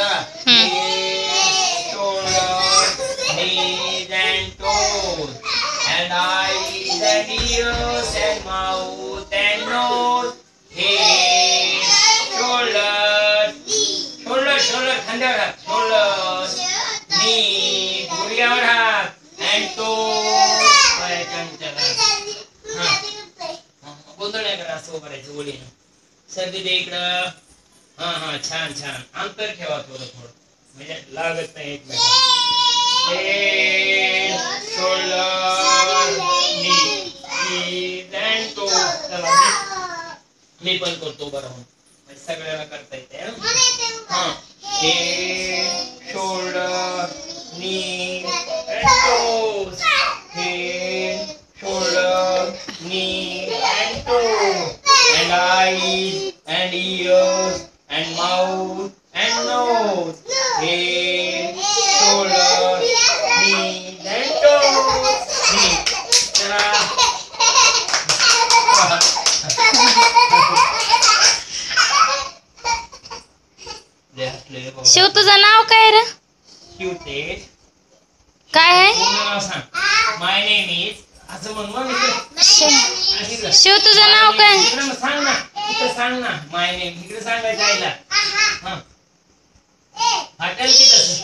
Head, shoulders, knees and toes, and eyes and ears and mouth and nose. Head, shoulders, shoulders, खांद्यावर हात, shoulders, knees, गुडघ्यावर हात, and toes, पायाच्या अंतरावर. गोंधळ नाही करा, असं करायचं ओळीनं. सर्दी दे इकडं. हा हा, छान छान. अंतर ठेवा थोडं थोडं, म्हणजे लागत नाही एकमेकांना. Head, shoulders, knees and toes. चला मी पण करतो बरं म्हणून, म्हणजे सगळ्याला करता येते. हा, Head, shoulders, knees and toes. Head, shoulders, knees and toes, and eyes and ears and mouth and nose. Head, shoulders, knees and toes. चला. शिव तुझं नाव काय रे? शिवतेज. काय आहे? माय नेम इज असं म्हणून शिव तुझं नाव काय? सांग ना, इकडे सांग ना. माय नेम इकडे सांगायचं आईला. हा, हॉटेल की तसं